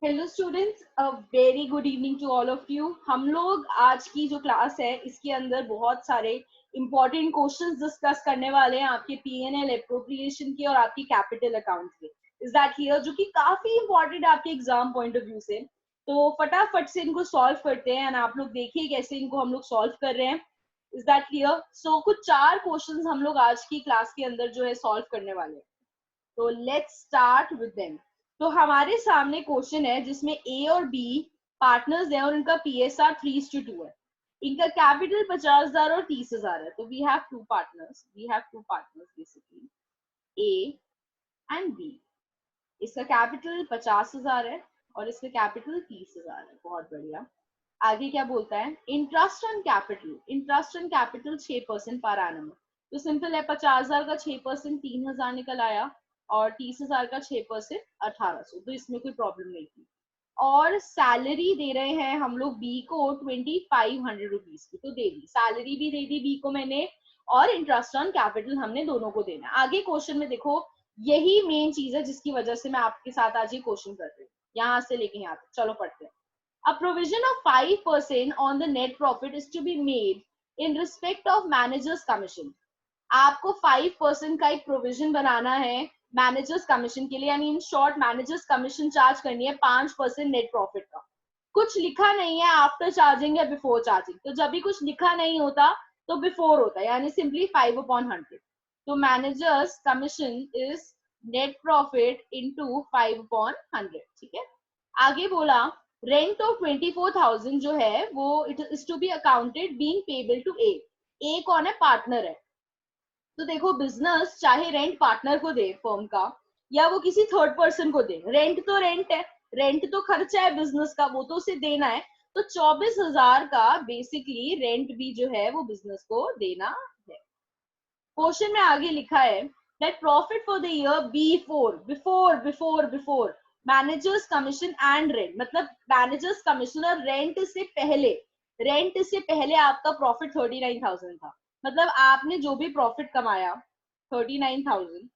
Hello students, a very good evening to all of you. हम लोग आज की जो क्लास है इसके अंदर बहुत सारे इंपॉर्टेंट क्वेश्चंस डिस्कस करने वाले हैं आपके पीएनएल एप्रोप्रिएशन के और आपकी कैपिटल अकाउंट के। Is that clear? जो कि काफी इंपॉर्टेंट है आपके एग्जाम पॉइंट ऑफ व्यू से। तो फटाफट से इनको सॉल्व करते हैं एंड आप लोग देखिए कैसे इनको हम लोग सॉल्व कर रहे हैं। Is that clear? सो कुछ चार क्वेश्चंस हम लोग आज की क्लास के अंदर जो है सॉल्व करने वाले हैं। तो लेट्स स्टार्ट विद देम। तो हमारे सामने क्वेश्चन है जिसमें ए और बी पार्टनर्स हैं और इनका पीएसआर 3:2 है। इनका कैपिटल 50,000 और 30,000 है। तो we have two partners basically, A and B. इसका कैपिटल 50,000 है और इसका कैपिटल 30,000 है। बहुत बढ़िया। आगे क्या बोलता है? Interest on capital 6% per annum. तो सिंपल है, 50,000 का 6% 3,000 निकल आया और 30,000 का 6% 1,800। तो इसमें कोई प्रॉब्लम नहीं थी। और सैलरी दे रहे हैं हम लोग बी को 2,500 रुपीज की, तो दे दी। सैलरी भी दे दी बी को मैंने और इंटरेस्ट ऑन कैपिटल हमने दोनों को देना। आगे क्वेश्चन में देखो, यही मेन चीज है जिसकी वजह से मैं आपके साथ आज ये क्वेश्चन कर रही हूँ, यहाँ से लेके यहाँ तक। चलो पढ़ते हैं। A provision of 5% on the net profit is to be made in respect of manager's commission. आपको 5% का एक प्रोविजन बनाना है मैनेजर्स कमीशन के लिए, यानी in short managers commission charge करनी है 5% नेट प्रॉफिट का। कुछ लिखा नहीं है आफ्टर चार्जिंग या बिफोर चार्जिंग। तो जब भी कुछ लिखा नहीं होता तो बिफोर होता है, यानी सिंपली 5/100। तो managers commission is net profit into 5/100। ठीक है। आगे बोला रेंट ऑफ 24,000 जो है वो it is to be accounted being payable to A. A कौन है? पार्टनर है। तो देखो, बिजनेस चाहे रेंट पार्टनर को दे फर्म का या वो किसी थर्ड पर्सन को दे, रेंट तो रेंट है, रेंट तो खर्चा है बिजनेस का, वो तो उसे देना है। तो 24,000 का बेसिकली रेंट भी जो है वो बिजनेस को देना है। क्वेश्चन में आगे लिखा है that profit for the year before managers commission and rent. मतलब मैनेजर्स कमीशन और रेंट से पहले आपका प्रॉफिट 39,000 था। मतलब आपने जो भी प्रॉफिट कमाया 39,000।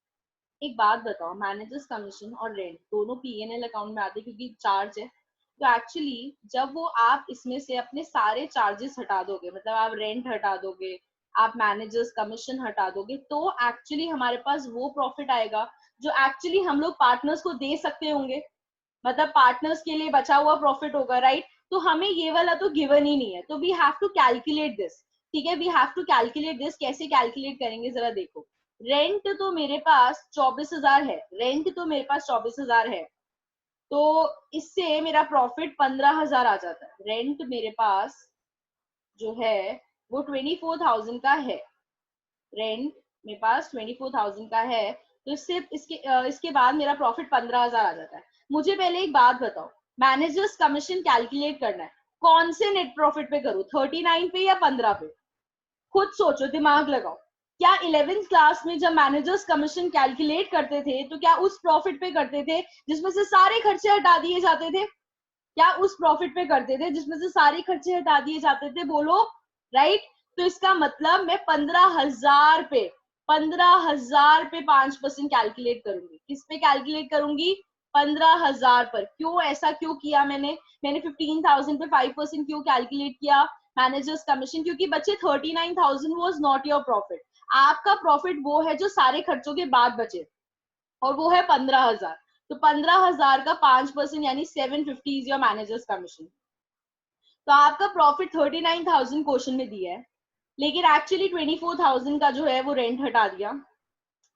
एक बात बताओ, मैनेजर्स कमीशन और रेंट दोनों पीएनएल अकाउंट में आते क्योंकि चार्ज है। तो एक्चुअली जब वो आप इसमें से अपने सारे चार्जेस हटा दोगे, मतलब आप रेंट हटा दोगे, आप मैनेजर्स कमीशन हटा दोगे, तो एक्चुअली हमारे पास वो प्रॉफिट आएगा जो एक्चुअली हम लोग पार्टनर्स को दे सकते होंगे। मतलब पार्टनर्स के लिए बचा हुआ प्रॉफिट होगा, राइट? तो हमें ये वाला तो गिवन ही नहीं है, तो we have to calculate this. ठीक है, we have to calculate this. कैसे कैलकुलेट करेंगे जरा देखो। रेंट तो मेरे पास 24,000 है, तो इससे मेरा प्रॉफिट 15,000 आ जाता है। रेंट मेरे पास जो है वो 24,000 का है। रेंट मेरे पास 24,000 का है, तो इसके बाद मेरा प्रॉफिट 15,000 आ जाता है। मुझे पहले एक बात बताओ, मैनेजर्स कमीशन कैलकुलेट करना है, कौन से नेट प्रॉफिट पे करूं, 39 पे या 15 पे? खुद सोचो, दिमाग लगाओ। क्या 11th क्लास में जब मैनेजर्स कमीशन कैलकुलेट करते थे तो क्या उस प्रॉफिट पे करते थे जिसमें से सारे खर्चे हटा दिए जाते थे? क्या उस प्रॉफिट पे करते थे जिसमें से सारे खर्चे हटा दिए जाते थे? बोलो। राइट? तो इसका मतलब मैं 15,000 पे 5% कैलकुलेट करूंगी। किस पे कैलकुलेट करूंगी? 15,000 पर। क्यों ऐसा क्यों किया मैंने 15,000 पे 5% क्यों कैलकुलेट किया? मैनेजर्स कमीशन, क्योंकि बच्चे 39,000 वॉज नॉट योर प्रॉफिट। आपका प्रॉफिट वो है जो सारे खर्चों के बाद बचे, और वो है 15,000। तो 15,000 का 5% यानी 750 इज योर मैनेजर्स कमीशन। तो आपका प्रॉफिट 39,000 क्वेश्चन में दिया है, लेकिन एक्चुअली 24,000 का जो है वो रेंट हटा दिया,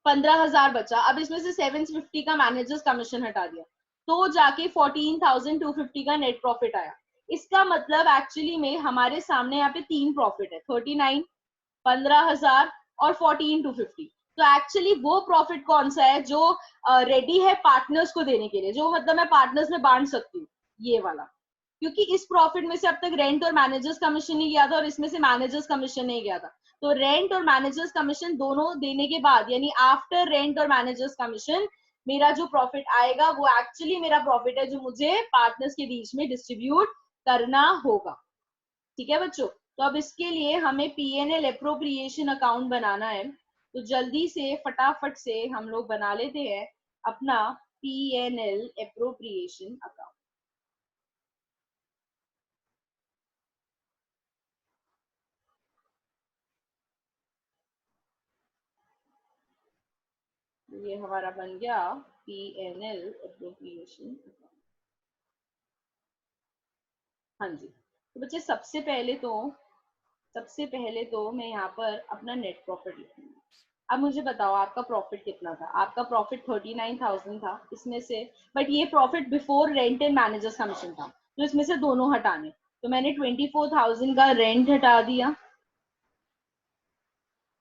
15,000 बचा। अब इसमें से 750 का मैनेजर्स कमीशन हटा दिया, तो जाके 14,250 का नेट प्रॉफिट आया। इसका मतलब एक्चुअली में हमारे सामने यहाँ पे तीन प्रॉफिट है, 39, 15,000 और 14,250। तो एक्चुअली वो प्रॉफिट कौन सा है जो रेडी है पार्टनर्स को देने के लिए, जो मतलब मैं पार्टनर्स में बांट सकती हूँ? ये वाला। क्योंकि इस प्रॉफिट में से अब तक रेंट और मैनेजर्स कमीशन नहीं गया था और इसमें से मैनेजर्स कमीशन नहीं गया था। तो रेंट और मैनेजर्स कमीशन दोनों देने के बाद, यानी आफ्टर रेंट और मैनेजर्स कमीशन, मेरा जो प्रॉफिट आएगा वो एक्चुअली मेरा प्रॉफिट है जो मुझे पार्टनर्स के बीच में डिस्ट्रीब्यूट करना होगा। ठीक है बच्चों? तो अब इसके लिए हमें पीएनएल एप्रोप्रिएशन अकाउंट बनाना है। तो जल्दी से फटाफट से हम लोग बना लेते हैं अपना पीएनएल एप्रोप्रिएशन अकाउंट। ये हमारा बन गया PNL एप्रोप्रिएशन। हाँ जी, तो बच्चे सबसे पहले तो मैं यहाँ पर अपना नेट प्रॉफिट लिखूंगी। अब मुझे बताओ आपका प्रॉफिट कितना था? आपका प्रॉफिट 39,000 था इसमें से, बट ये profit before rent and managers commission था, तो इसमें से दोनों हटाने, तो मैंने 24,000 का रेंट हटा दिया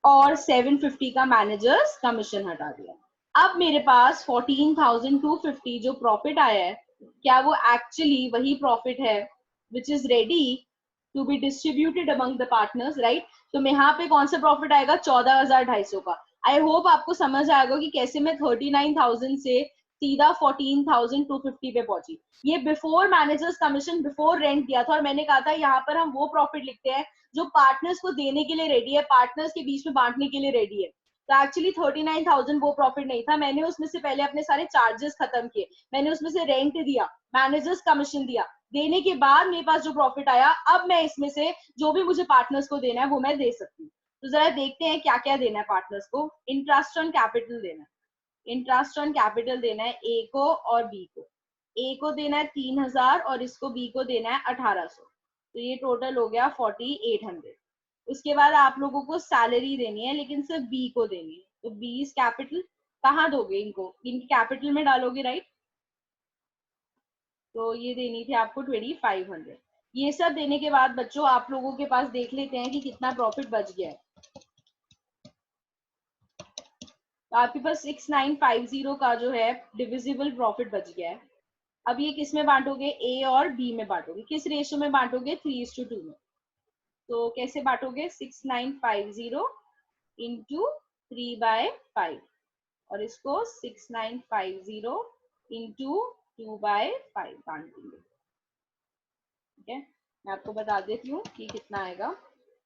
और 750 का मैनेजर्स कमीशन हटा दिया। अब मेरे पास 14,250 जो प्रॉफिट आया है, क्या वो एक्चुअली वही प्रॉफिट है which is ready to be distributed among the partners, right? तो यहाँ पे कौन सा प्रॉफिट आएगा? 14,250 का। आई होप आपको समझ आएगा कि कैसे मैं 39,000 से सीधा 14,250 पे पहुंची। ये before managers commission, before rent दिया था, और मैंने कहा था यहाँ पर हम वो प्रॉफिट लिखते हैं जो पार्टनर्स को देने के लिए रेडी है, पार्टनर्स के बीच में बांटने के लिए रेडी है। तो एक्चुअली 39,000 वो प्रॉफिट नहीं था, मैंने उसमें से पहले अपने सारे चार्जेस खत्म किए, मैंने उसमें से रेंट दिया, मैनेजर्स कमीशन दिया, देने के बाद मेरे पास जो प्रॉफिट आया, अब मैं इसमें से जो भी मुझे पार्टनर्स को देना है वो मैं दे सकती हूँ। तो जरा देखते हैं क्या क्या देना है पार्टनर्स को। इंटरेस्ट ऑन कैपिटल देना है, इंटरेस्ट ऑन कैपिटल देना है ए को और बी को। ए को देना है 3,000 और इसको बी को देना है 1,800, तो ये टोटल हो गया 4,800। उसके बाद आप लोगों को सैलरी देनी है, लेकिन सिर्फ बी को देनी है, तो बी इज कैपिटल। कहाँ दोगे इनको? इनकी कैपिटल में डालोगे, राइट? तो ये देनी थी आपको 2,500। ये सब देने के बाद बच्चों आप लोगों के पास देख लेते हैं कि कितना प्रॉफिट बच गया है। तो आपके पास 6,950 का जो है डिविजिबल प्रॉफिट बच गया है। अब ये किस में बांटोगे? ए और बी में बांटोगे। किस रेशियो में बांटोगे? 3:2 में। तो कैसे बांटोगे? 6,950 इंटू 3/5, और इसको 6,950 इंटू 2/5 बांट देंगे। ठीक है, मैं आपको बता देती हूँ कि कितना आएगा।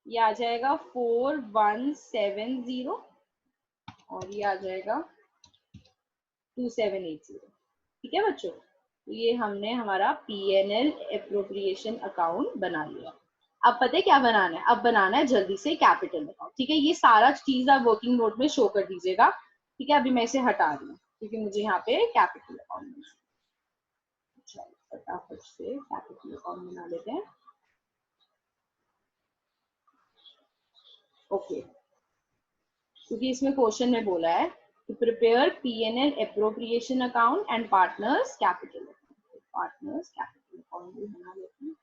ये आ जाएगा 4,170 और ये आ जाएगा 2,780। ठीक है बच्चों, तो ये हमने हमारा PNL एप्रोप्रिएशन अकाउंट बना लिया। अब पता है क्या बनाना है? अब बनाना है जल्दी से कैपिटल अकाउंट। ठीक है, ये सारा चीज आप वर्किंग नोट में शो कर दीजिएगा। ठीक है, अभी मैं इसे हटा रही हूँ क्योंकि मुझे यहाँ पे कैपिटल अकाउंट, फटाफट से कैपिटल अकाउंट बना लेते हैं। ओके, क्योंकि इसमें क्वेश्चन में बोला है to prepare PNL appropriation account and partners capital account। Partners capital account भी बना लेते हैं।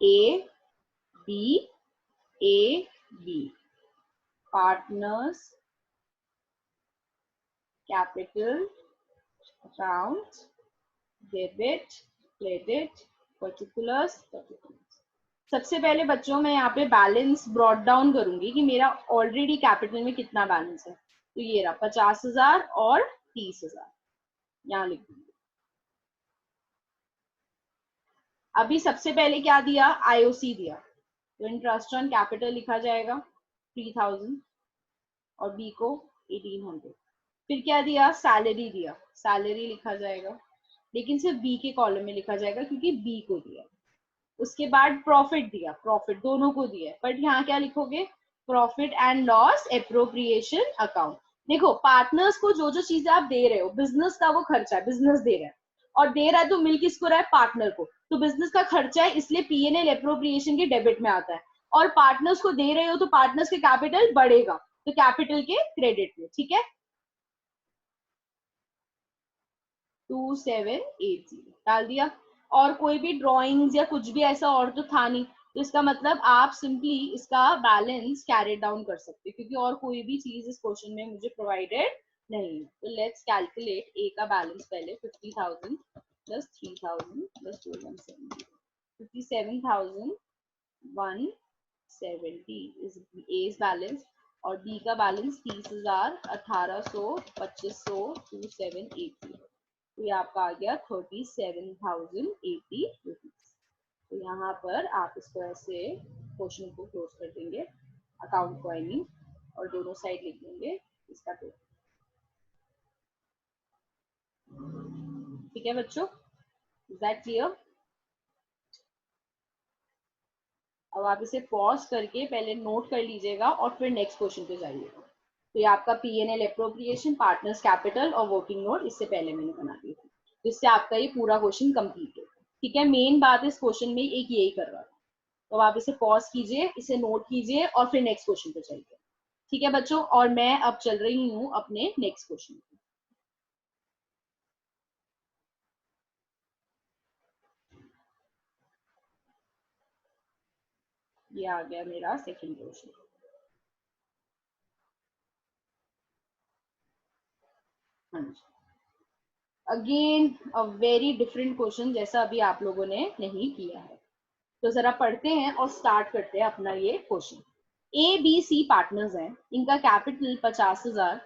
A B A B partners capital account debit credit particulars. सबसे पहले बच्चों मैं यहाँ पे बैलेंस ब्रॉट डाउन करूंगी कि मेरा ऑलरेडी कैपिटल में कितना बैलेंस है। तो ये रहा 50,000 और 30,000, यहाँ लिख दूंगी। अभी सबसे पहले क्या दिया? IOC दिया, तो इंटरेस्ट ऑन कैपिटल लिखा जाएगा 3,000 और बी को 1,800। फिर क्या दिया? सैलरी दिया, सैलरी लिखा जाएगा, लेकिन सिर्फ बी के कॉलम में लिखा जाएगा क्योंकि बी को दिया। उसके बाद प्रॉफिट दिया, प्रॉफिट दोनों को दिया, बट यहाँ क्या लिखोगे? Profit and loss appropriation account. देखो पार्टनर्स को जो जो चीजें आप दे रहे हो, बिजनेस का वो खर्चा है, बिजनेस दे रहा है, और दे रहा है तो मिल किसको रहा है? पार्टनर को। तो बिजनेस का खर्चा है, इसलिए PNL एप्रोप्रिएशन के डेबिट में आता है, और पार्टनर्स को दे रहे हो तो पार्टनर्स के कैपिटल बढ़ेगा, तो कैपिटल के क्रेडिट में। ठीक है, 2,780 डाल दिया। और कोई भी ड्रॉइंग्स या कुछ भी ऐसा और तो था नहीं, तो इसका मतलब आप सिंपली इसका बैलेंस कैरी डाउन कर सकते, क्योंकि और कोई भी चीज इस क्वेश्चन में मुझे प्रोवाइडेड नहीं है। तो लेट्स कैलकुलेट ए का बैलेंस पहले। 50,000 plus 3,000 plus 4,170, 57,170 is A's balance, और बी का बैलेंस 30,000, 1,800, 2,500, 2,780। तो ये आपका आ गया 37,080 रुपीज। तो यहाँ पर आप इसको ऐसे क्वेश्चन को क्लोज कर देंगे, अकाउंट को आई मीन, और दोनों साइड लिख देंगे इसका टोटल। ठीक है बच्चों, इज दैट क्लियर? अब आप इसे पॉज करके पहले नोट कर लीजिएगा और फिर नेक्स्ट क्वेश्चन पे जाइएगा। तो ये आपका पीएनएल एप्रोप्रिएशन, पार्टनर्स कैपिटल और वर्किंग नोट इससे पहले मैंने बना दी थी, जिससे आपका ये पूरा क्वेश्चन कंप्लीट है। ठीक है, मेन बात इस क्वेश्चन में एक यही कर रहा था। तो आप इसे पॉज कीजिए, इसे नोट कीजिए और फिर नेक्स्ट क्वेश्चन पे जाइए। ठीक है बच्चों, और मैं अब चल रही हूँ अपने नेक्स्ट क्वेश्चन पे। ये आ गया मेरा सेकंड क्वेश्चन। हाँ जी, again a very different question, जैसा अभी आप लोगों ने नहीं किया है। तो जरा पढ़ते हैं और स्टार्ट करते हैं अपना ये question. A B C partners हैं, इनका कैपिटल 50,000,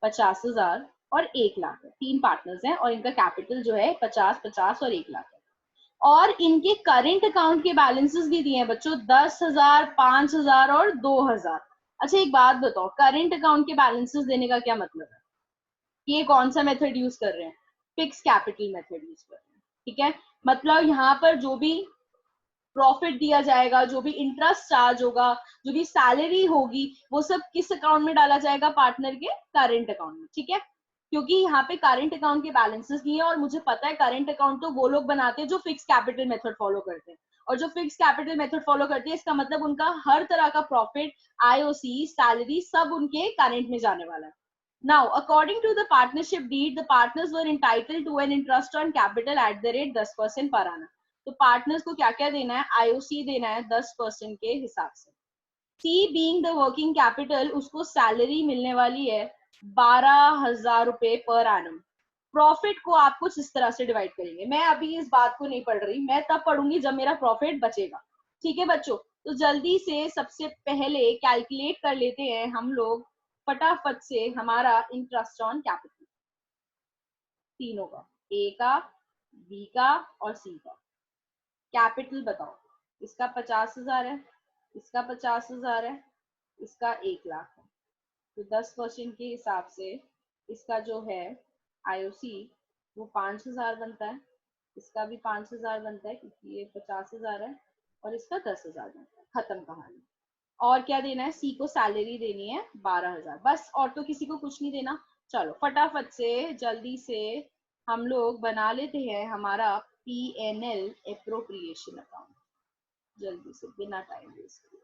50,000 और 1 लाख है। तीन पार्टनर्स हैं और इनका कैपिटल जो है 50, 50 और 1 लाख है। और इनके करंट अकाउंट के बैलेंसेस भी दिए हैं बच्चों, 10,000, 5,000 और 2,000। अच्छा एक बात बताओ, करंट अकाउंट के बैलेंसेस देने का क्या मतलब है? ये कौन सा मेथड यूज कर रहे हैं? फिक्स कैपिटल मेथड यूज कर रहे हैं। ठीक है, मतलब यहाँ पर जो भी प्रॉफिट दिया जाएगा, जो भी इंटरेस्ट चार्ज होगा, जो भी सैलरी होगी, वो सब किस अकाउंट में डाला जाएगा? पार्टनर के करंट अकाउंट में। ठीक है, क्योंकि यहाँ पे करंट अकाउंट के बैलेंसेस नहीं है, और मुझे पता है करंट अकाउंट तो वो लोग बनाते हैं जो फिक्स कैपिटल मेथड फॉलो करते हैं, और जो फिक्स कैपिटल मेथड फॉलो करते हैं इसका मतलब उनका हर तरह का प्रॉफिट, आईओसी, सैलरी सब उनके करंट में जाने वाला है। Now, according to the partnership deed, the partners were entitled to an interest on capital at the rate 10% per annum. तो पार्टनर्स को क्या क्या देना है? आईओसी देना है 10% के हिसाब से। सी बीइंग द वर्किंग कैपिटल, उसको सैलरी मिलने वाली है 12,000 रुपए पर एनम। प्रॉफिट को आप कुछ इस तरह से डिवाइड करेंगे, मैं अभी इस बात को नहीं पढ़ रही, मैं तब पढ़ूंगी जब मेरा प्रॉफिट बचेगा। ठीक है बच्चों, तो जल्दी से सबसे पहले कैलकुलेट कर लेते हैं हम लोग फटाफट से हमारा इंटरेस्ट ऑन कैपिटल तीनों का, ए का, बी का और सी का। कैपिटल बताओ, इसका 50,000 है, इसका 50,000 है, इसका 1 लाख है। तो 10% के हिसाब से इसका जो है आईओसी वो 5,000 बनता है, इसका भी 5,000 बनता है क्योंकि ये 50,000 है, और इसका 10,000 बनता है। खत्म कहानी। और क्या देना है? सी को सैलरी देनी है 12,000, बस, और तो किसी को कुछ नहीं देना। चलो फटाफट से जल्दी से हम लोग बना लेते हैं हमारा पीएनएल एप्रोप्रिएशन अकाउंट, जल्दी से बिना टाइम वेस्ट किए।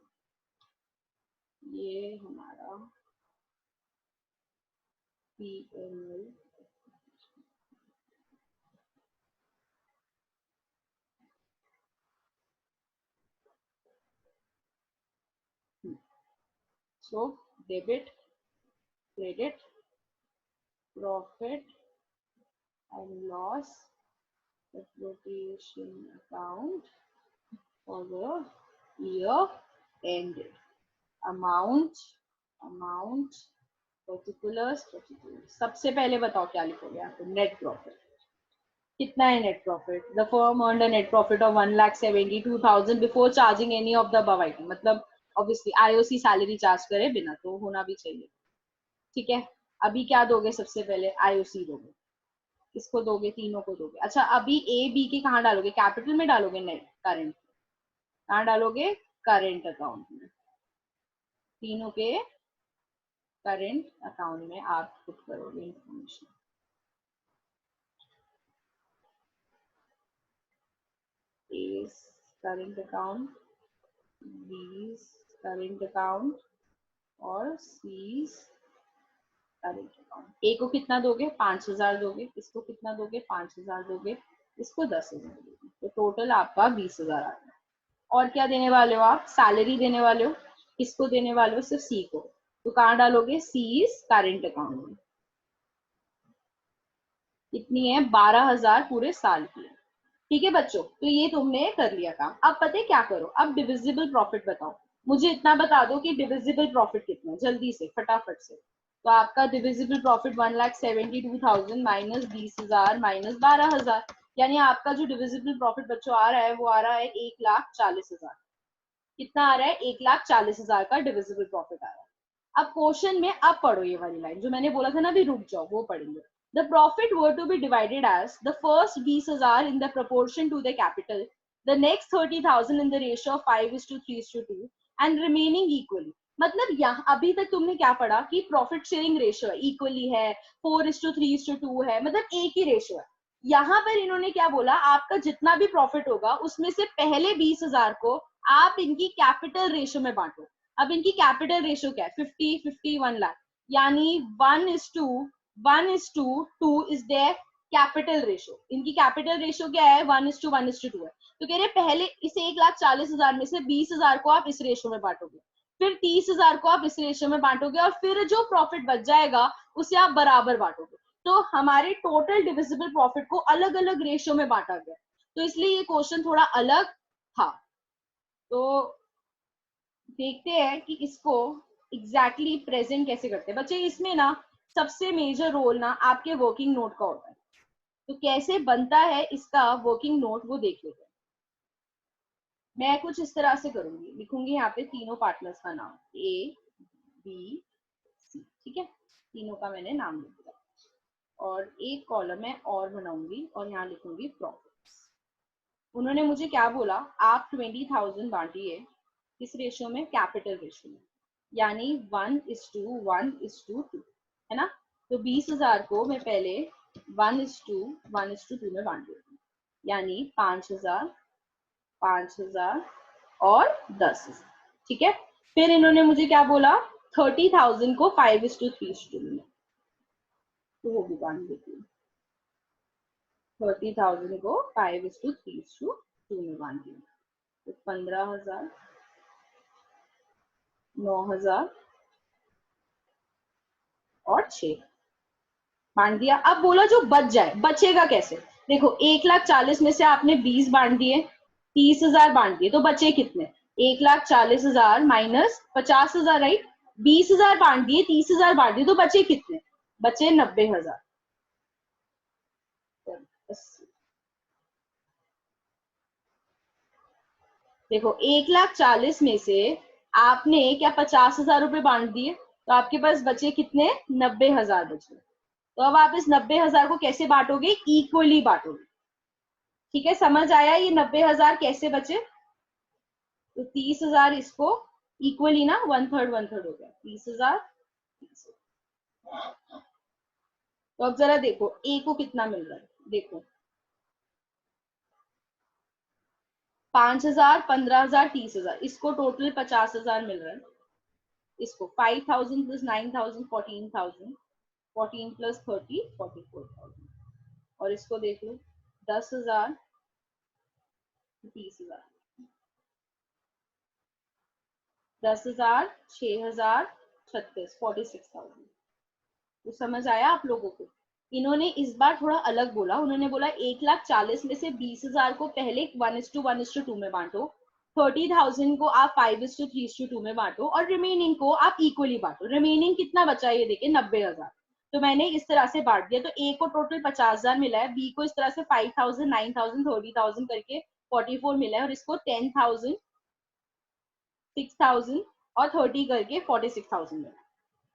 ये हमारा PNL, so debit, credit, profit and loss appropriation account for the year ended. Amount, amount, particulars, particulars. सबसे पहले बताओ क्या लिखोगे आप? Net profit. कितना है net profit? The firm earned a net profit of 1,72,000 before charging any of the above item. मतलब obviously IOC salary charge करे बिना, तो होना भी चाहिए। ठीक है, अभी क्या दोगे? सबसे पहले आईओसी दोगे, किसको दोगे? तीनों को दोगे। अच्छा अभी ए बी के कहाँ डालोगे? कैपिटल में डालोगे? नेट करेंट कहाँ डालोगे? करेंट अकाउंट में। तीनों के करेंट अकाउंट में आप पुट करोगे information. A's current account, B's current account और C's current account। A को कितना दोगे? 5,000 दोगे, इसको कितना दोगे? 5,000 दोगे, इसको 10,000 दोगे, तो टोटल आपका 20,000 आ गया। और क्या देने वाले हो आप? सैलरी देने वाले हो। किसको देने वाले हो? सिर्फ सी को। तो कहाँ डालोगे? सीज करंट अकाउंट में। कितनी है? 12,000 पूरे साल की है। ठीक है बच्चों, तो ये तुमने कर लिया काम। अब पता है क्या करो? अब डिविजिबल प्रॉफिट बताओ। मुझे इतना बता दो कि डिविजिबल प्रॉफिट कितना है, जल्दी से फटाफट से। तो आपका डिविजिबल प्रॉफिट 1,72,000 माइनस 20,000 माइनस 12,000, यानी आपका जो डिविजिबल प्रॉफिट बच्चों आ रहा है वो आ रहा है 1,40,000। कितना आ रहा है? 1,40,000 का डिविजिबल प्रॉफिट आ रहा है। अब क्वेश्चन में अब पढ़ो ये वाली लाइन जो मैंने बोला था ना, अभी रुक जाओ, वो पढ़ेंगे। The profit were to be divided as the first 20,000 in the proportion to the capital, the next 30,000 in the ratio of 5:3:2 and remaining equally. मतलब यहाँ अभी तक तुमने क्या पढ़ा कि प्रॉफिट शेयरिंग रेशियो है, इक्वली है, 4:3:2 है, मतलब एक ही रेशियो है। यहाँ पर इन्होंने क्या बोला, आपका जितना भी प्रॉफिट होगा उसमें से पहले 20,000 को आप इनकी कैपिटल रेशियो में बांटो। अब इनकी कैपिटल रेशियो क्या है? 50, 50, 1 लाख, यानी 1:2 इज देयर कैपिटल रेशियो। इनकी कैपिटल रेशियो क्या है? 1:1:2 है। तो कह रहे पहले इस 1,40,000 में से 20,000 को आप इस रेशियो में बांटोगे, फिर 30,000 को आप इस रेशियो में बांटोगे, और फिर जो प्रॉफिट बच जाएगा उसे आप बराबर बांटोगे। तो हमारे टोटल डिविजिबल प्रॉफिट को अलग अलग रेशियो में बांटा गया, तो इसलिए ये क्वेश्चन थोड़ा अलग था। तो देखते हैं कि इसको एग्जैक्टली प्रेजेंट कैसे करते हैं बच्चे। इसमें ना सबसे मेजर रोल ना आपके वर्किंग नोट का होता है, तो कैसे बनता है इसका वर्किंग नोट वो देख लेते हैं। मैं कुछ इस तरह से करूंगी, लिखूंगी यहाँ पे तीनों पार्टनर्स का नाम, ए बी सी, ठीक है, तीनों का मैंने नाम लिख दिया, और एक कॉलम में और बनाऊंगी और यहाँ लिखूंगी प्रॉफिट्स। उन्होंने मुझे क्या बोला, आप 20,000 बांटिए किस रेशियो में? कैपिटल रेशियो में, यानी 1:1:2, है ना। तो 20,000 को मैं पहले 1:1:2 में बांट देती हूँ, यानी 5,000, 5,000 और 10,000, ठीक है। फिर इन्होंने मुझे क्या बोला, 30,000 को 5:3:2 में, तो वो भी बांट देती हूँ। 30,000 को 5:3:2 में बांट दिया, तो 15,000, 9,000 और 6 बांट दिया। अब बोला जो बच जाए, बचेगा कैसे? देखो 1,40,000 में से आपने 20 बांट दिए, 30,000 बांट दिए, तो बचे कितने? 1,40,000 माइनस 50,000, राइट। 20,000 बांट दिए, 30,000 बांट दिए, तो बचे कितने? बचे 90,000। देखो 1,40,000 में से आपने क्या 50,000 रुपए बांट दिए, तो आपके पास बचे कितने? 90,000 बचे। तो अब आप इस 90,000 को कैसे बांटोगे? इक्वली बांटोगे, ठीक है। समझ आया ये 90,000 कैसे बचे? तो 30,000 इसको इक्वली ना 1/3 हो गया, 30,000। तो अब जरा देखो ए को कितना मिल रहा है, देखो 5,000, 15,000, 30,000, इसको टोटल 50,000 मिल रहा है। इसको 5,000 प्लस 9,000 14,000, 14 प्लस 30 44,000, और इसको देख लो 10,000, 30,000, 10,000, 6,000, 36, 46,000। तो समझ आया आप लोगों को? इन्होंने इस बार थोड़ा अलग बोला, उन्होंने बोला 1,40,000 में से 20,000 को पहले 1:1:2 में बांटो, 30,000 को आप 5:3:2 में बांटो, और रिमेनिंग को आप इक्वली बांटो। रिमेनिंग कितना बचा है ये देखिए 90,000। तो मैंने इस तरह से बांट दिया, तो ए को टोटल 50,000 मिला है, बी को इस तरह से 5,000, 9,000, 30,000 करके 44 मिला है, और इसको 10,000, 6,000 और 30 करके 46,000 मिला।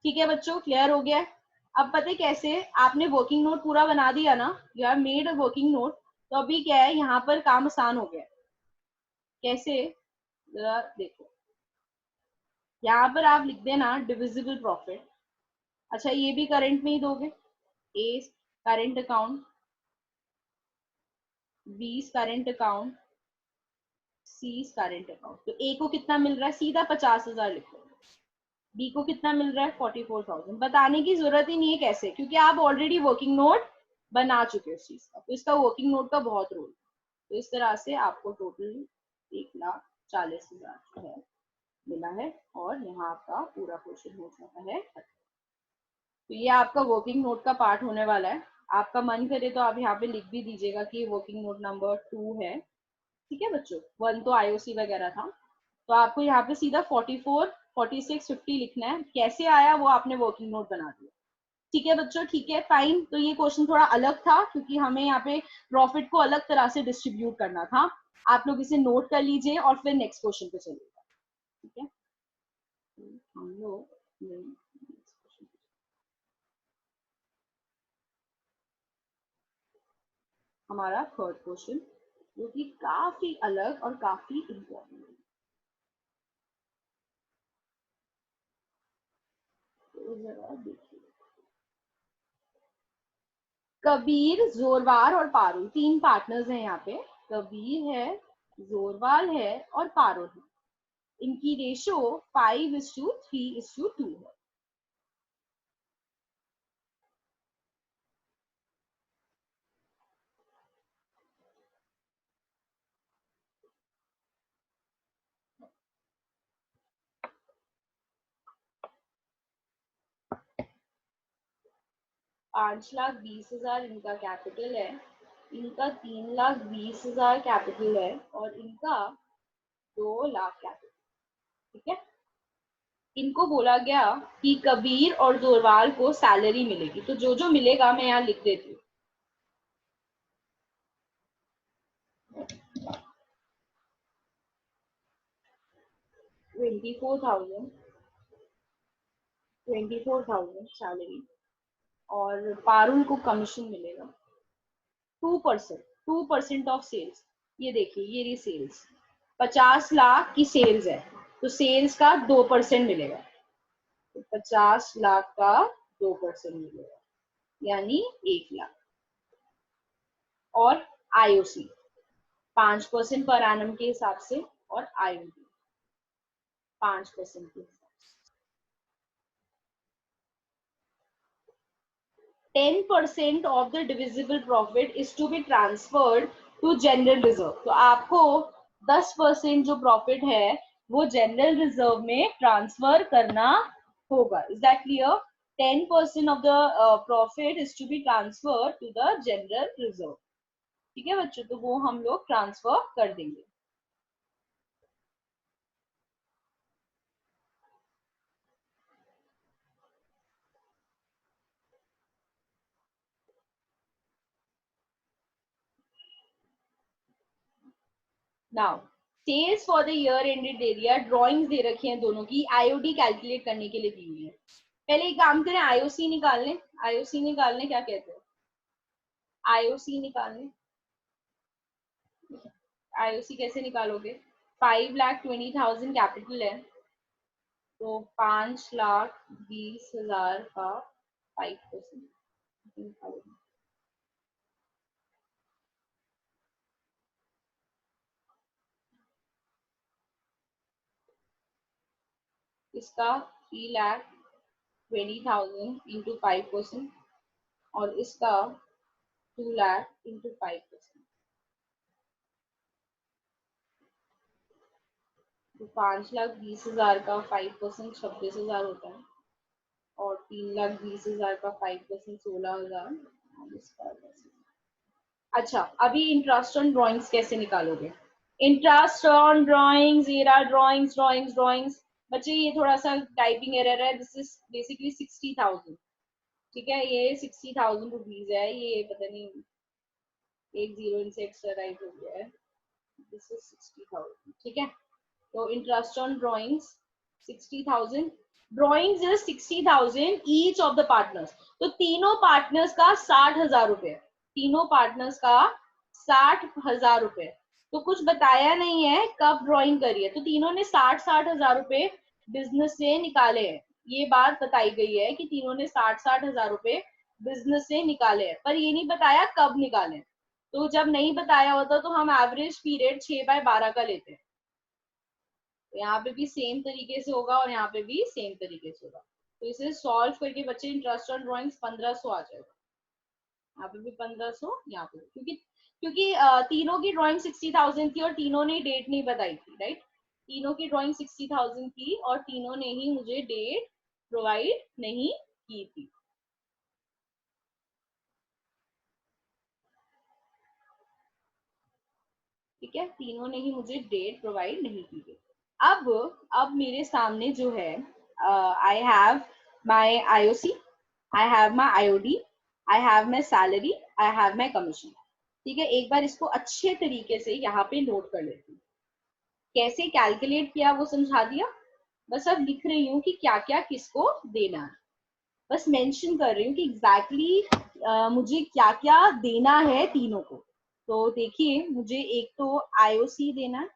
ठीक है बच्चों, क्लियर हो गया? अब पता है कैसे, आपने वर्किंग नोट पूरा बना दिया ना, you have made a working note, तो अभी क्या है, यहाँ पर काम आसान हो गया। कैसे? जरा देखो, यहाँ पर आप लिख देना डिविजिबल प्रॉफिट। अच्छा ये भी करंट में ही दोगे, A current account, B current account, C current account. तो ए को कितना मिल रहा है, सीधा 50,000 लिखो। बी को कितना मिल रहा है, 44,000। बताने की जरूरत ही नहीं है कैसे, क्योंकि आप ऑलरेडी वर्किंग नोट बना चुके हो इस चीज का, तो इसका वर्किंग नोट का बहुत रोल। तो इस तरह से आपको टोटल 1,40,000 जो है मिला है, और यहाँ आपका पूरा क्वेश्चन हो जाता है। तो ये आपका वर्किंग नोट का पार्ट होने वाला है। आपका मन करे तो आप यहाँ पे लिख भी दीजिएगा कि वर्किंग नोट नंबर 2 है, ठीक है बच्चों। 1 तो आईओसी वगैरह था, तो आपको यहाँ पे सीधा 44, 46 50 लिखना है, कैसे आया वो आपने वर्किंग नोट बना दिया। ठीक है बच्चों, ठीक है फाइन। तो ये क्वेश्चन थोड़ा अलग था क्योंकि हमें यहाँ पे प्रॉफिट को अलग तरह से डिस्ट्रीब्यूट करना था। आप लोग इसे नोट कर लीजिए और फिर नेक्स्ट क्वेश्चन पे चलिएगा। ठीक है, हम लोग हमारा थर्ड क्वेश्चन जो कि काफी अलग और काफी इम्पोर्टेंट है। तो जरा देखिए, कबीर, जोरवार और पारुल तीन पार्टनर्स हैं यहाँ पे। कबीर है, जोरवाल है और पारुल है। इनकी रेशो 5:3:2 है। 5,20,000 इनका कैपिटल है, इनका 3,20,000 कैपिटल है और इनका 2 लाख कैपिटल। ठीक है, इनको बोला गया कि कबीर और जोरवाल को सैलरी मिलेगी, तो जो जो मिलेगा मैं यहाँ लिख देती हूँ। 24,000 सैलरी, और पारुल को कमीशन मिलेगा 2%, 2% ऑफ सेल्स। ये देखिए, ये रही सेल्स, 50 लाख की सेल्स है, तो सेल्स का 2% मिलेगा। तो 50 लाख का 2% मिलेगा, यानी 1 लाख। और आईओसी 5% पर एनम के हिसाब से, और आईओडी 5% के हिसाब से। 10% of the divisible profit is to be transferred to general reserve. तो आपको 10% जो प्रॉफिट है वो जनरल रिजर्व में ट्रांसफर करना होगा। Is that clear? 10% of the profit is to be transfer to the general reserve. ठीक है बच्चों, तो वो हम लोग ट्रांसफर कर देंगे। Now sales for the year ended दे दिया, ड्रॉइंग्स दे रखी हैं दोनों की, आईओडी कैलकुलेट करने के लिए दी हुई है। पहले एक काम करें, आईओसी निकालने। आईओसी निकालने क्या कहते हैं? आईओसी निकालने। आईओसी कैसे निकालोगे? 5,20,000 कैपिटल है, तो 5,20,000 का 5% निकालोगे। इसका 3,20,000 इंटू 5%, और इसका 2 लाख इंटू 5%। तो 5,20,000 का 5% 26,000 होता है, और 3,20,000 का 5% 16,000। अच्छा, अभी इंटरेस्ट ऑन ड्राइंग्स कैसे निकालोगे? इंटरेस्ट ऑन ड्राइंग्स, ये रहा ड्राइंग्स ड्राइंग्स ड्राइंग्स। बच्चे ये थोड़ा सा टाइपिंग एरर है, दिस इज बेसिकली 60,000। ठीक है, ये 60,000 रुपीज है, ये पता नहीं एक जीरो इनसे एक्स्ट्रा राइट हो गया है। This is 60,000। ठीक है, तो interest on drawings 60,000, drawings is 60,000 each of the partners. तो तीनों पार्टनर्स का 60,000 रुपए, तीनों पार्टनर्स का 60,000 रुपए। तो कुछ बताया नहीं है कब ड्राइंग करी है, तो तीनों ने 60,000 रुपए बिजनेस से निकाले हैं। ये बात बताई गई है कि तीनों ने 60,000 रुपए बिजनेस से निकाले हैं, पर ये नहीं बताया कब निकाले। तो जब नहीं बताया होता तो हम एवरेज पीरियड 6/12 का लेते हैं। तो यहाँ पे भी सेम तरीके से होगा और यहाँ पे भी सेम तरीके से होगा। तो इसे सॉल्व करके बच्चे इंटरेस्ट ऑन ड्राइंग्स 1,500 आ जाएगा। यहाँ पे भी 1,500, यहाँ पे क्योंकि क्योंकि तीनों की ड्राइंग 60,000 थी और तीनों ने डेट नहीं बताई थी, राइट? तीनों की ड्राइंग 60,000 थी और तीनों ने ही मुझे डेट प्रोवाइड नहीं की थी। ठीक है, तीनों ने ही मुझे डेट प्रोवाइड नहीं की थी। अब मेरे सामने जो है, I have my IOC, I have my IOD, I have my salary, I have my commission. ठीक है, एक बार इसको अच्छे तरीके से यहाँ पे नोट कर लेती हूँ। कैसे कैलकुलेट किया वो समझा दिया। बस अब लिख रही हूँ कि क्या क्या किसको देना है, बस मेंशन कर रही हूँ कि एग्जैक्टली मुझे क्या क्या देना है तीनों को। तो देखिए, मुझे एक तो IOC देना है,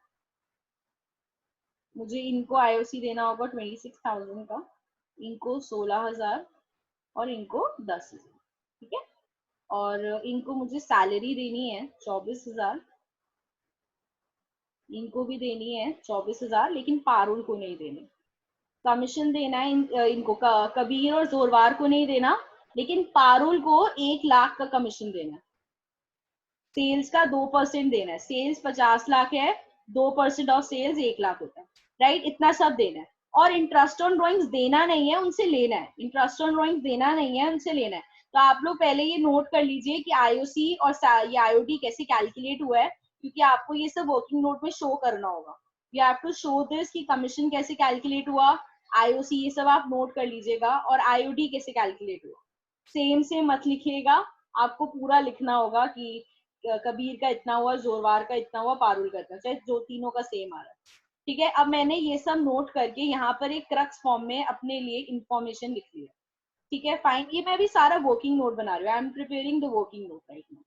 मुझे इनको IOC देना होगा 26,000 का, इनको 16,000 और इनको 10,000। ठीक है, और इनको मुझे सैलरी देनी है 24,000, इनको भी देनी है 24,000, लेकिन पारुल को नहीं देनी। कमीशन देना है इनको कबीर और जोरवार को नहीं देना, लेकिन पारुल को 1 लाख का कमीशन देना है। सेल्स का 2% देना है, सेल्स 50 लाख है, 2% ऑफ सेल्स 1 लाख होता है, राइट, इतना सब देना है। और इंटरेस्ट ऑन ड्रॉइंग्स देना नहीं है, उनसे लेना है। इंटरेस्ट ऑन ड्रॉइंग्स देना नहीं है, उनसे लेना है। तो आप लोग पहले ये नोट कर लीजिए कि IOC और ये IOD कैसे कैलकुलेट हुआ है, क्योंकि आपको ये सब वर्किंग नोट में शो करना होगा। You have to show this कि कमीशन कैसे कैलकुलेट हुआ, IOC ये सब आप नोट कर लीजिएगा, और IOD कैसे कैलकुलेट हुआ। सेम सेम मत लिखिएगा, आपको पूरा लिखना होगा कि कबीर का इतना हुआ, जोरवार का इतना हुआ, पारुल का इतना, चाहे जो तीनों का सेम आ रहा है। ठीक है, अब मैंने ये सब नोट करके यहाँ पर एक क्रक्स फॉर्म में अपने लिए इंफॉर्मेशन लिख लिया। ठीक है, फाइन, ये मैं भी सारा वर्किंग नोट बना रही हूँ। I am preparing the working note right now.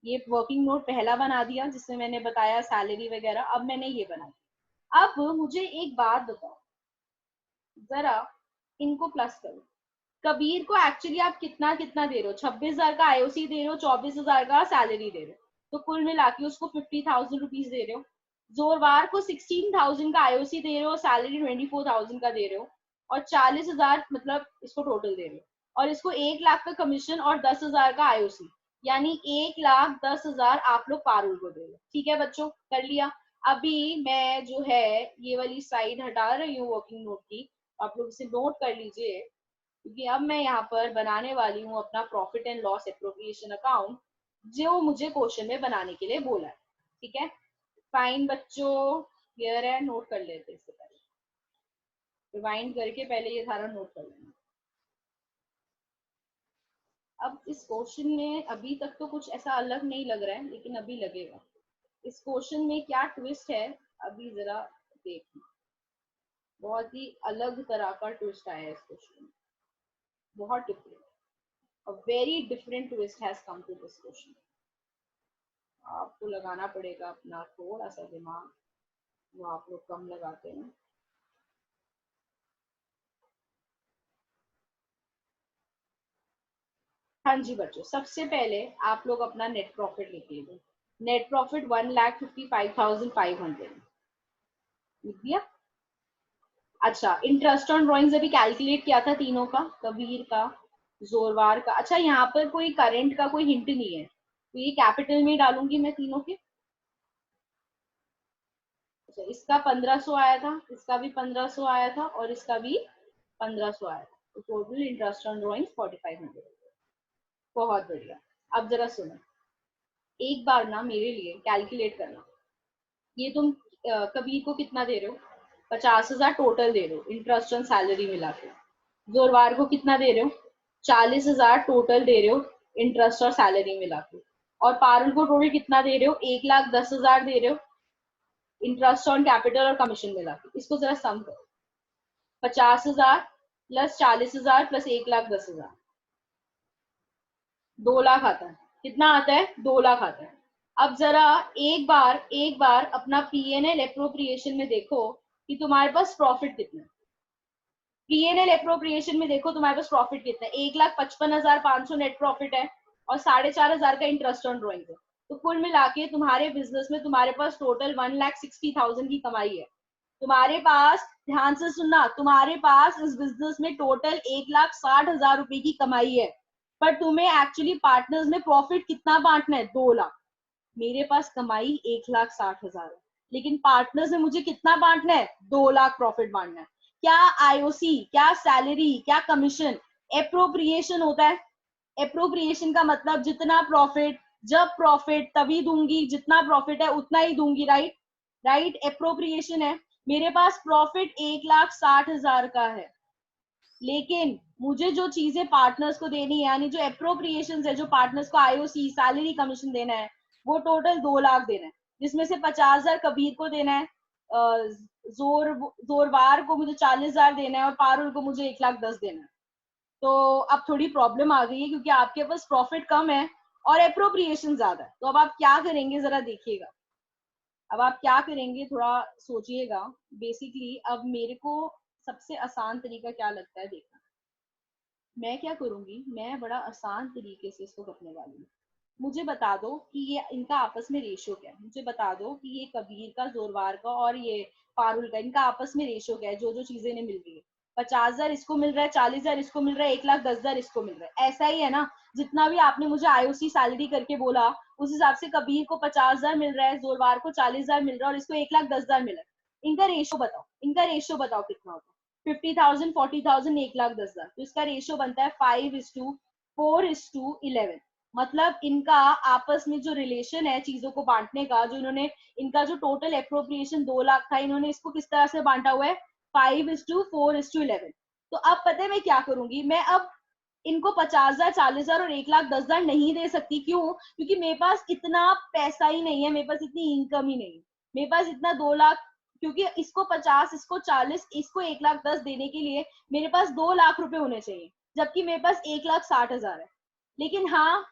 ये वर्किंग नोट पहला बना दिया जिसमें मैंने बताया सैलरी वगैरह। अब मैंने ये बना दिया। अब मुझे एक बात बताओ, जरा इनको प्लस करो। कबीर को एक्चुअली आप कितना कितना दे रहे हो, 26,000 का IOC दे रहे हो, 24,000 का सैलरी दे रहे हो, तो कुल मिला के उसको 50,000 रुपीज दे रहे हो। जोरवार को 16,000 का IOC दे रहे हो, सैलरी 24,000 का दे रहे हो, और 40,000 मतलब इसको टोटल दे रहे हो, और इसको 1 लाख का कमीशन और 10,000 का IOC, यानी 1,10,000 आप लोग पारुल को दे रहे हो। ठीक है बच्चों, कर लिया। अभी मैं जो है ये वाली साइड हटा रही हूँ वर्किंग नोट की, आप लोग इसे नोट कर लीजिए, क्योंकि अब मैं यहाँ पर बनाने वाली हूँ अपना profit and loss appropriation account, जो मुझे क्वेश्चन में बनाने के लिए बोला है। ठीक है, फाइन बच्चों, क्लियर है, नोट कर लेते इससे पहले, रिवाइंड करके पहले ये सारा नोट कर लेना। अब इस क्वेश्चन में अभी तक तो कुछ ऐसा अलग नहीं लग रहा है, लेकिन अभी लगेगा। इस क्वेश्चन में क्या ट्विस्ट है, अभी जरा देखना। बहुत ही अलग तरह का ट्विस्ट आया है इस क्वेश्चन में, बहुत different, a very different twist has come to this question. आपको लगाना पड़ेगा अपना थोड़ा सा दिमाग, वो आप लोग कम लगाते हैं। हाँ जी बच्चों, सबसे पहले आप लोग अपना नेट प्रॉफिट लिख लीजिए। नेट प्रॉफिट 1,55,500 लिख दिया। अच्छा, इंटरेस्ट ऑन ड्रॉइंग्स अभी कैलकुलेट किया था तीनों का, कबीर का, जोरवार का। अच्छा, यहाँ पर कोई करंट का कोई हिंट नहीं है, तो ये कैपिटल में डालूंगी मैं तीनों के। अच्छा, इसका 1,500 आया था, इसका भी 1,500 आया था, और इसका भी 1,500 आया था, तो टोटल इंटरेस्ट ऑन ड्रॉइंग 4,500। बहुत बढ़िया। अब जरा सुनो, एक बार ना मेरे लिए कैलकुलेट करना, ये तुम कबीर को कितना दे रहे हो, 50,000 टोटल दे रहे हो इंटरेस्ट ऑन सैलरी मिला के। जोरवार को कितना दे रहे हो, 40,000 टोटल दे रहे हो इंटरेस्ट और सैलरी मिला के। और पारुल को टोटल कितना दे रहे हो, 1,10,000 दे रहे हो इंटरेस्ट ऑन कैपिटल और कमीशन मिला के। इसको जरा सम करो, 50,000 प्लस 40,000 प्लस 1,10,000, 2 लाख आता है। कितना आता है, 2 लाख आता है। अब जरा एक बार अपना P&L एप्रोप्रिएशन में देखो कि तुम्हारे पास प्रॉफिट कितना है। P&L एप्रोप्रिएशन में देखो तुम्हारे पास प्रॉफिट कितना है, 1,55,500 नेट प्रॉफिट है, और 4,500 का इंटरेस्ट ऑन ड्रॉइंग है। तो कुल मिला के तुम्हारे बिजनेस में तुम्हारे पास टोटल 1,60,000 की कमाई है। तुम्हारे पास, ध्यान से सुनना, तुम्हारे पास इस बिजनेस में टोटल 1,60,000 रुपए की कमाई है, पर तुम्हें एक्चुअली पार्टनर्स में प्रॉफिट कितना बांटना है, 2 लाख। मेरे पास कमाई 1,60,000 है, लेकिन पार्टनर्स में मुझे कितना बांटना है, 2 लाख प्रॉफिट बांटना है। क्या IOC, क्या सैलरी, क्या कमीशन, एप्रोप्रिएशन होता है। एप्रोप्रिएशन का मतलब जितना प्रॉफिट, जब प्रॉफिट तभी दूंगी, जितना प्रॉफिट है उतना ही दूंगी, राइट। राइट, एप्रोप्रिएशन है। मेरे पास प्रॉफिट 1,60,000 का है, लेकिन मुझे जो चीजें पार्टनर्स को देनी है, यानी जो अप्रोप्रिएशन है, जो पार्टनर्स को आईओसी सैलरी कमीशन देना है, वो टोटल 2 लाख देना है, जिसमें से 50,000 कबीर को देना है, जोरवार को मुझे 40,000 देना है और पारुल को मुझे 1,10,000 देना है। तो अब थोड़ी प्रॉब्लम आ गई है क्योंकि आपके पास प्रॉफिट कम है और अप्रोप्रिएशन ज्यादा है। तो अब आप क्या करेंगे जरा देखिएगा। अब आप क्या करेंगे थोड़ा सोचिएगा। बेसिकली अब मेरे को सबसे आसान तरीका क्या लगता है देखना। मैं क्या करूंगी, मैं बड़ा आसान तरीके से इसको करने वाली हूँ। मुझे बता दो कि ये इनका आपस में रेशियो क्या है। मुझे बता दो कि ये कबीर का, जोरवार का और ये पारुल का, इनका आपस में रेशियो क्या है, जो जो चीजें इन्हें मिल रही है। 50,000 इसको मिल रहा है, 40,000 इसको मिल रहा है, 1,10,000 इसको मिल रहा है। ऐसा ही है ना, जितना भी आपने मुझे आईओसी सैलरी करके बोला, उस हिसाब से कबीर को 50,000 मिल रहा है, जोरवार को 40,000 मिल रहा है और इसको 1,10,000 मिल रहा है। इनका रेशियो बताओ, इनका रेशियो बताओ कितना होता है। 50,000, 40,000, 1,10,000, तो इसका रेशियो बनता है 5:4:11। मतलब इनका आपस में जो रिलेशन है चीजों को बांटने का, जो इन्होंने, इनका जो टोटल अप्रोप्रिएशन 2 लाख था, इन्होंने इसको किस तरह से बांटा हुआ है, 5:4:11। तो अब पता है मैं क्या करूंगी, मैं अब इनको 50,000, 40,000 और 1,10,000 नहीं दे सकती। क्यों? क्योंकि मेरे पास इतना पैसा ही नहीं है, मेरे पास इतनी इनकम ही नहीं है, मेरे पास इतना 2 लाख। क्योंकि इसको 50, इसको 40, इसको 1,10,000 देने के लिए मेरे पास 2 लाख रुपए होने चाहिए, जबकि मेरे पास 1,60,000 है। लेकिन हाँ,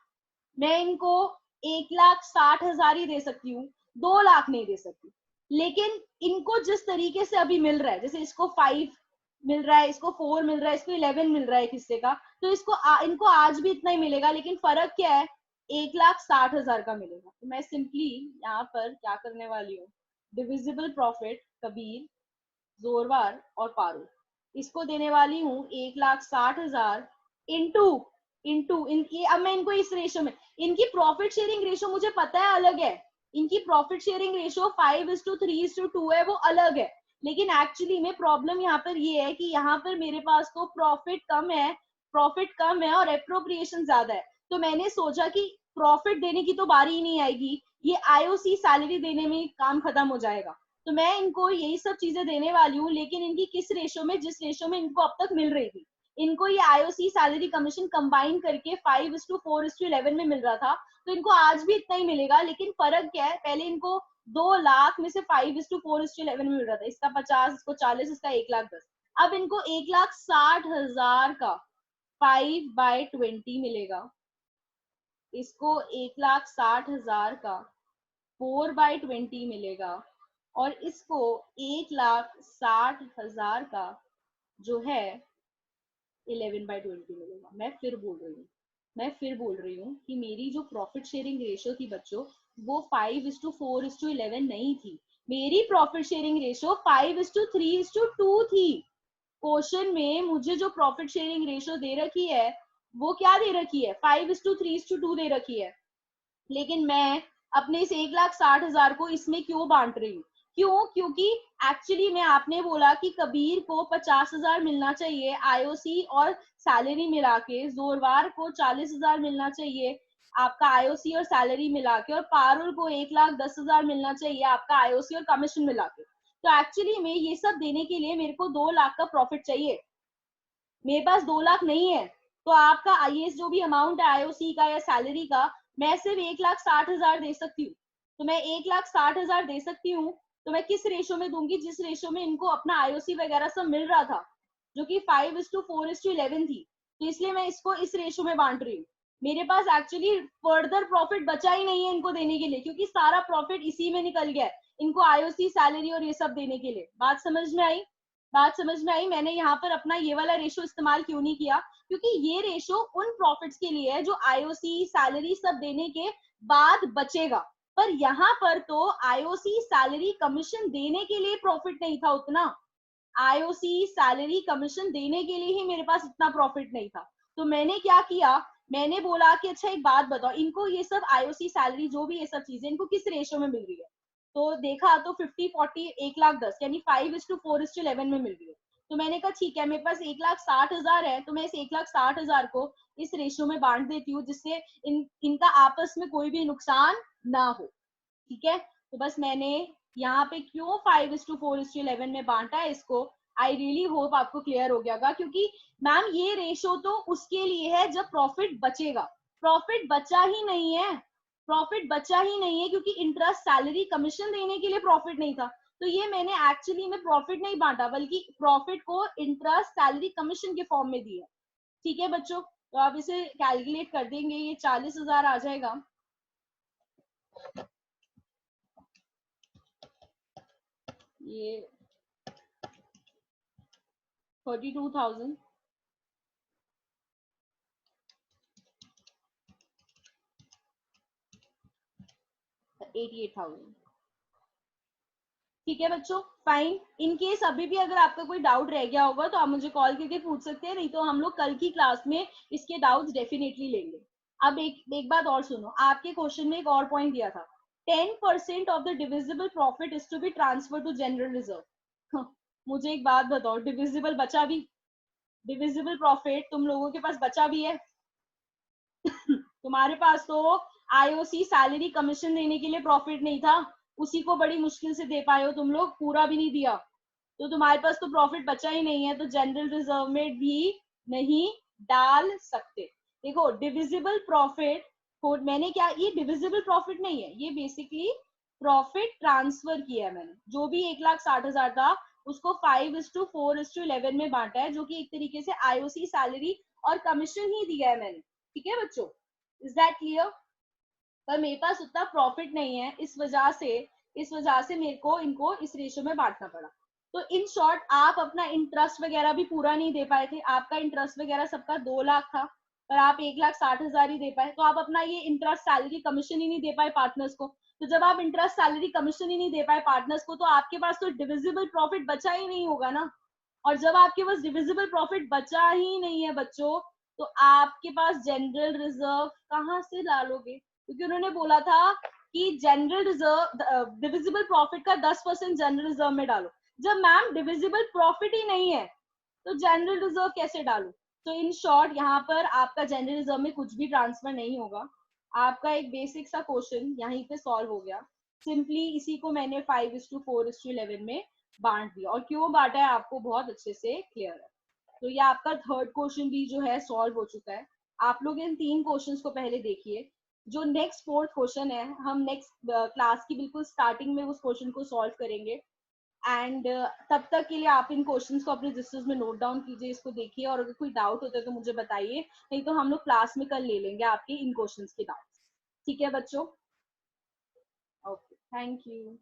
मैं इनको 1,60,000 ही दे सकती हूँ, 2 लाख नहीं दे सकती। लेकिन इनको जिस तरीके से अभी मिल रहा है, जैसे इसको 5 मिल रहा है, इसको 4 मिल रहा है, इसको 11 मिल रहा है एक हिस्से का, तो इनको आज भी इतना ही मिलेगा। लेकिन फर्क क्या है, 1,60,000 का मिलेगा। तो मैं सिंपली यहाँ पर क्या करने वाली हूँ, डिविजिबल प्रॉफिट कबीर, जोरवार और पारुल, इसको देने वाली हूँ 1,60,000 इंटू इनकी। अब मैं इनको इस रेशो में, इनकी प्रॉफिट शेयरिंग रेशो मुझे पता है अलग है, इनकी प्रॉफिट शेयरिंग रेशो 5:3:2 है, वो अलग है। लेकिन एक्चुअली में प्रॉब्लम यहाँ पर ये है कि यहाँ पर मेरे पास तो प्रॉफिट कम है और अप्रोप्रिएशन ज्यादा है। तो मैंने सोचा कि प्रॉफिट देने की तो बारी ही नहीं आएगी, ये आईओसी सैलरी देने में काम खत्म हो जाएगा। तो मैं इनको यही सब चीजें देने वाली हूँ, लेकिन इनकी किस रेशो में, जिस रेशो में इनको अब तक मिल रही थी। इनको ये आईओसी सैलरी कमीशन कंबाइन करके 5:4:11 में मिल रहा था, तो इनको आज भी इतना ही मिलेगा। लेकिन फर्क क्या है, पहले इनको 2 लाख में से 5:4:11 में मिल रहा था, इसका 50, इसको 40, इसका 1,10,000। अब इनको 1,60,000 का 5/20 मिलेगा, इसको 1,60,000 का 4/20 मिलेगा, और इसको 1,60,000 का जो है 11/20 मिलेगा। मैं फिर बोल रही हूँ कि मेरी जो प्रॉफिट शेयरिंग रेशियो थी बच्चों, वो 5:4:11 नहीं थी। मेरी प्रॉफिट शेयरिंग रेशियो 5:3:2 थी। क्वेश्चन में मुझे जो प्रॉफिट शेयरिंग रेशियो दे रखी है, वो क्या दे रखी है, 5:3:2 दे रखी है। लेकिन मैं अपने इस 1,60,000 को इसमें क्यों बांट रही हूँ? क्यों? क्योंकि एक्चुअली में आपने बोला कि कबीर को 50,000 मिलना चाहिए आईओसी और सैलरी मिला के, जोरवार को 40,000 मिलना चाहिए आपका आईओसी और सैलरी मिला के, और पारुल को 1,10,000 मिलना चाहिए आपका आईओसी और कमीशन मिला के। तो एक्चुअली में ये सब देने के लिए मेरे को 2 लाख का प्रॉफिट चाहिए, मेरे पास 2 लाख नहीं है। तो आपका ये जो भी अमाउंट है आईओसी का या सैलरी का, मैं सिर्फ 1,60,000 दे सकती हूँ। तो मैं 1,60,000 दे सकती हूँ, तो मैं किस रेशो में दूंगी, जिस रेशो में इनको अपना आईओसी वगैरह सब मिल रहा था, जो कि 5:4:11 थी। तो इसलिए मैं इसको इस रेशो में बांट रही हूँ। मेरे पास एक्चुअली फर्दर प्रॉफिट बचा ही नहीं है इनको देने के लिए, क्योंकि सारा प्रॉफिट इसी में निकल गया है इनको आईओसी सैलरी और ये सब देने के लिए। बात समझ में आई? मैंने यहाँ पर अपना ये वाला रेशो इस्तेमाल क्यों नहीं किया, क्योंकि ये रेशो उन प्रॉफिट्स के लिए है जो आईओसी सैलरी सब देने के बाद बचेगा। पर यहाँ पर तो आईओसी सैलरी कमीशन देने के लिए प्रॉफिट नहीं था उतना, आईओसी सैलरी कमीशन देने के लिए ही मेरे पास इतना प्रॉफिट नहीं था। तो मैंने क्या किया, मैंने बोला कि अच्छा एक बात बताओ, इनको ये सब आईओसी सैलरी जो भी ये सब चीजें इनको किस रेशो में मिल रही है। तो देखा तो 50-40 1,10,000 यानी 5:4:11 में मिल रही है। तो मैंने कहा ठीक है, मेरे पास 1,60,000 है, तो मैं इस 1,60,000 को इस रेशो में बांट देती हूँ, जिससे इनका आपस में कोई भी नुकसान ना हो। ठीक है, तो बस मैंने यहाँ पे क्यों 5:4:11 में बांटा है इसको, आई रियली होप आपको क्लियर हो गया होगा, क्योंकि मैम ये रेशो तो उसके लिए है जब प्रॉफिट बचेगा, प्रॉफिट बचा ही नहीं है, प्रॉफिट बचा ही नहीं है, क्योंकि इंटरेस्ट सैलरी कमीशन देने के लिए प्रॉफिट नहीं था, तो ये मैंने एक्चुअली में प्रॉफिट नहीं बांटा, बल्कि प्रॉफिट को इंटरेस्ट सैलरी कमीशन के फॉर्म में दिया। ठीक है बच्चों, तो आप इसे कैलकुलेट कर देंगे, ये 40,000 आ जाएगा। ये 32,000, 88,000। ठीक है बच्चों, फाइन। इन केस अभी भी अगर आपका कोई डाउट रह गया होगा तो आप मुझे कॉल करके पूछ सकते हैं, नहीं तो हम लोग कल की क्लास में इसके डाउट्स डेफिनेटली लेंगे। अब एक बात और सुनो, आपके क्वेश्चन में एक और पॉइंट दिया था, 10% of the divisible profit is to be transfer to general reserve. मुझे एक बात बताओ, डिविजिबल बचा भी, डिविजिबल प्रॉफिट तुम लोगों के पास बचा भी है? तुम्हारे पास तो आईओसी सैलरी कमीशन देने के लिए प्रॉफिट नहीं था, उसी को बड़ी मुश्किल से दे पाए हो तुम लोग, पूरा भी नहीं दिया, तो तुम्हारे पास तो प्रॉफिट बचा ही नहीं है, तो जनरल रिजर्व में भी नहीं डाल सकते। देखो डिविजिबल प्रॉफिट, मैंने क्या, ये डिविजिबल प्रॉफिट नहीं है, ये बेसिकली प्रॉफिट ट्रांसफर किया है मैंने, जो भी 1,60,000 था उसको 5:4:11 में बांटा है, जो कि एक तरीके से आईओसी सैलरी और कमीशन ही दिया है मैंने। ठीक है बच्चों, इज दैट क्लियर? पर मेरे पास उतना प्रॉफिट नहीं है, इस वजह से मेरे को इनको इस रेशियो में बांटना पड़ा। तो इन शॉर्ट आप अपना इंटरेस्ट वगैरह भी पूरा नहीं दे पाए थे, आपका इंटरेस्ट वगैरह सबका 2 लाख था, पर आप 1,60,000 ही दे पाए, तो आप अपना ये इंटरेस्ट सैलरी कमीशन ही नहीं दे पाए पार्टनर्स को। तो जब आप इंटरेस्ट सैलरी कमीशन ही नहीं दे पाए पार्टनर्स को, तो आपके पास तो डिविजिबल प्रॉफिट बचा ही नहीं होगा ना। और जब आपके पास डिविजिबल प्रॉफिट बचा ही नहीं है बच्चों, तो आपके पास जनरल रिजर्व कहाँ से डालोगे? क्योंकि उन्होंने बोला था कि जनरल रिजर्व, डिविजिबल प्रॉफिट का 10% जनरल रिजर्व में डालो। जब मैम डिविजिबल प्रॉफिट ही नहीं है तो जनरल रिजर्व कैसे डालू? तो इन शॉर्ट यहाँ पर आपका जनरल रिजर्व में कुछ भी ट्रांसफर नहीं होगा, आपका एक बेसिक सा क्वेश्चन यहीं पे सॉल्व हो गया। सिंपली इसी को मैंने 5:4:11 में बांट दिया, और क्यों बांटा है आपको बहुत अच्छे से क्लियर है। तो ये आपका थर्ड क्वेश्चन भी जो है सॉल्व हो चुका है। आप लोग इन 3 क्वेश्चंस को पहले देखिए, जो नेक्स्ट फोर्थ क्वेश्चन है हम नेक्स्ट क्लास की बिल्कुल स्टार्टिंग में उस क्वेश्चन को सॉल्व करेंगे। एंड तब तक के लिए आप इन क्वेश्चंस को अपने रजिस्टर्स में नोट डाउन कीजिए, इसको देखिए, और अगर कोई डाउट होता है तो मुझे बताइए, नहीं तो हम लोग क्लास में कल ले लेंगे आपके इन क्वेश्चंस के डाउट्स। ठीक है बच्चों? Okay, thank you.